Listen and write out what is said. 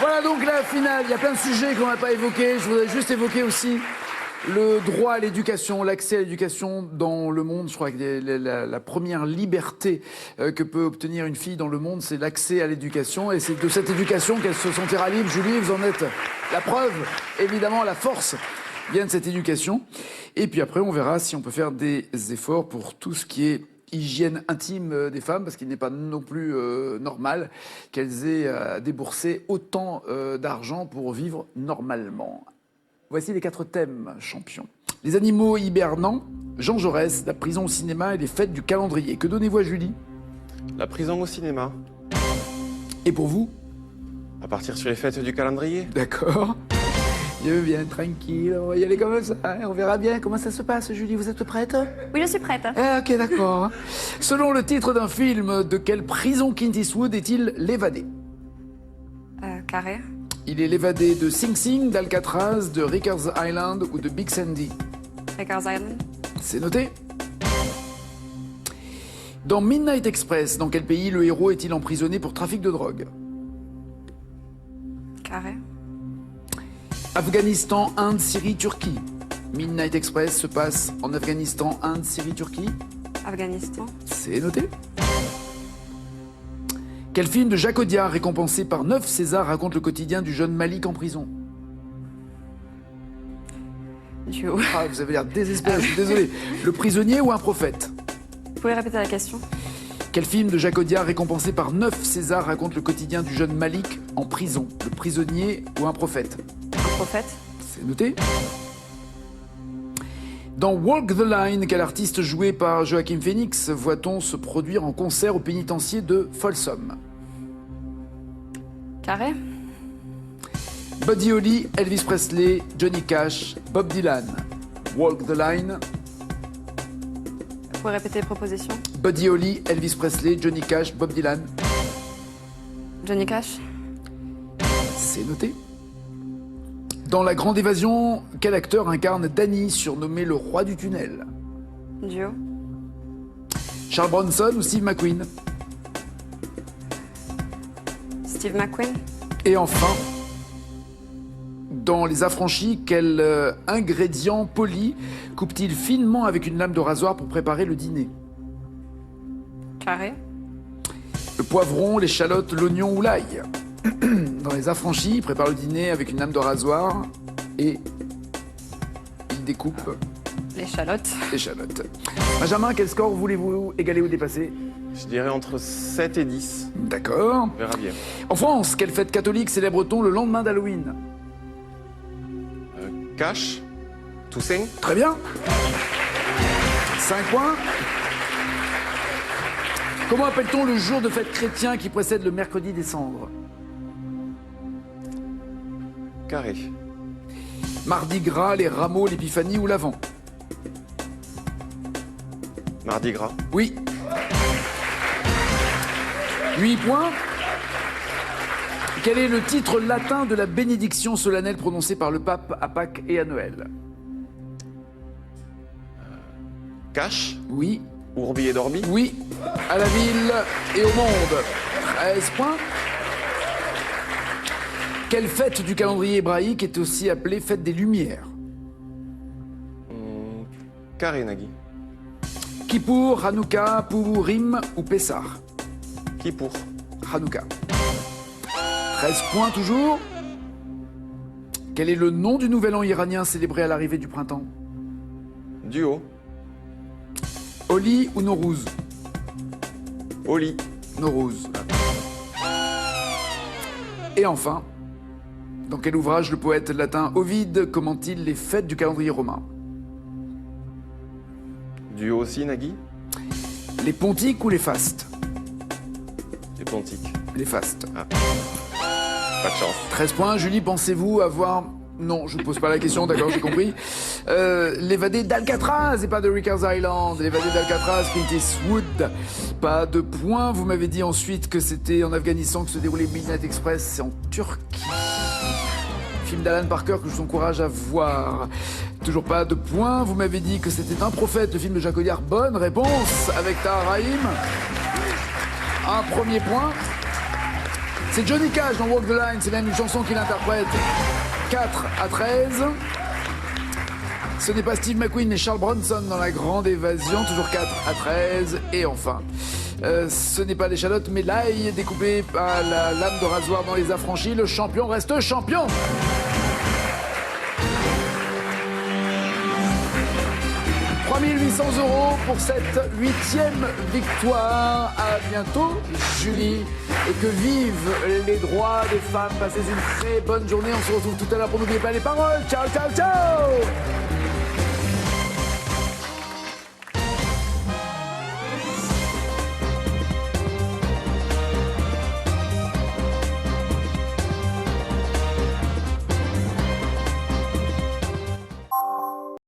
Voilà donc la finale. Il y a plein de sujets qu'on n'a pas évoqués. Je voudrais juste évoquer aussi le droit à l'éducation, l'accès à l'éducation dans le monde. Je crois que la première liberté que peut obtenir une fille dans le monde, c'est l'accès à l'éducation. Et c'est de cette éducation qu'elle se sentira libre. Julie, vous en êtes la preuve. Évidemment, la force vient de cette éducation. Et puis après, on verra si on peut faire des efforts pour tout ce qui est hygiène intime des femmes, parce qu'il n'est pas non plus normal qu'elles aient déboursé autant d'argent pour vivre normalement. Voici les 4 thèmes champions. Les animaux hibernants, Jean Jaurès, la prison au cinéma et les fêtes du calendrier. Que donnez-vous à Julie? La prison au cinéma. Et pour vous? À partir sur les fêtes du calendrier. D'accord. Je viens tranquille, on va y aller comme ça. On verra bien comment ça se passe, Julie. Vous êtes prête? Oui, je suis prête. Ah, ok, d'accord. Selon le titre d'un film, de quelle prison Clint Eastwood est-il l'évadé? Carré. Il est l'évadé de Sing Sing, d'Alcatraz, de Rikers Island ou de Big Sandy. Rikers Island. C'est noté. Dans Midnight Express, dans quel pays le héros est-il emprisonné pour trafic de drogue? Carré. Afghanistan, Inde, Syrie, Turquie. Midnight Express se passe en Afghanistan, Inde, Syrie, Turquie. Afghanistan. C'est noté. Quel film de Jacques Audiard, récompensé par 9 Césars, raconte le quotidien du jeune Malik en prison? Duo. Ah, vous avez l'air désespéré, je suis désolé. Le prisonnier ou un prophète? Vous pouvez répéter la question? Quel film de Jacques Audiard, récompensé par 9 Césars, raconte le quotidien du jeune Malik en prison? Le prisonnier ou un prophète? Un prophète. C'est noté. Dans Walk the Line, quel artiste joué par Joaquin Phoenix voit-on se produire en concert au pénitencier de Folsom? Carré. Buddy Holly, Elvis Presley, Johnny Cash, Bob Dylan. Walk the Line. Vous pouvez répéter les propositions? Buddy Holly, Elvis Presley, Johnny Cash, Bob Dylan. Johnny Cash. C'est noté. Dans La Grande Évasion, quel acteur incarne Danny, surnommé le roi du tunnel? Duo. Charles Bronson ou Steve McQueen? Steve McQueen. Et enfin, dans Les Affranchis, quel ingrédient poli coupe-t-il finement avec une lame de rasoir pour préparer le dîner? Carré. Le poivron, l'échalote, l'oignon ou l'ail? Dans Les Affranchis, il prépare le dîner avec une lame de rasoir et il découpe L'échalote. l'échalote. Benjamin, quel score voulez-vous égaler ou dépasser? Je dirais entre 7 et 10. D'accord. On verra bien. En France, quelle fête catholique célèbre-t-on le lendemain d'Halloween? Cash. Toussaint. Très bien. 5 points. Comment appelle-t-on le jour de fête chrétien qui précède le mercredi des cendres? Carré. Mardi Gras, les rameaux, l'épiphanie ou l'Avent? Mardi Gras. Oui. 8 points. Quel est le titre latin de la bénédiction solennelle prononcée par le pape à Pâques et à Noël? Cash. Oui. Ourbi et Dorbi. Oui. À la ville et au monde. 13 points. Quelle fête du calendrier hébraïque est aussi appelée fête des Lumières? Carré, Nagui. Kippour, Hanouka, Purim ou Pessah? Qui pour? Hanouka. 13 points toujours. Quel est le nom du nouvel an iranien célébré à l'arrivée du printemps? Duo. Holi ou Nowruz? Oli. Nowruz. Et enfin, dans quel ouvrage le poète latin Ovide commente-t-il les fêtes du calendrier romain? Duo aussi, Nagui. Les pontiques ou les fastes? Les pontiques. Les fastes. Pas de chance. 13 points. Julie, pensez-vous avoir... Non, je ne pose pas la question, d'accord, j'ai compris. L'évadé d'Alcatraz et pas de Rikers Island. L'évadé d'Alcatraz, Clint Eastwood. Pas de points. Vous m'avez dit ensuite que c'était en Afghanistan que se déroulait Midnight Express. C'est en Turquie. Film d'Alan Parker que je vous encourage à voir. Toujours pas de points. Vous m'avez dit que c'était un prophète, le film de Jacques Audiard. Bonne réponse avec Tahar Rahim. Un premier point. C'est Johnny Cash dans Walk the Line, c'est même une chanson qu'il interprète. 4-13. Ce n'est pas Steve McQueen mais Charles Bronson dans La Grande Évasion, toujours 4-13. Et enfin, ce n'est pas l'échalote mais l'ail découpé par la lame de rasoir dans Les Affranchis. Le champion reste champion. 3 800 € pour cette 8e victoire. À bientôt, Julie. Et que vivent les droits des femmes. Passez une très bonne journée. On se retrouve tout à l'heure pour n'oublier pas les paroles. Ciao, ciao, ciao!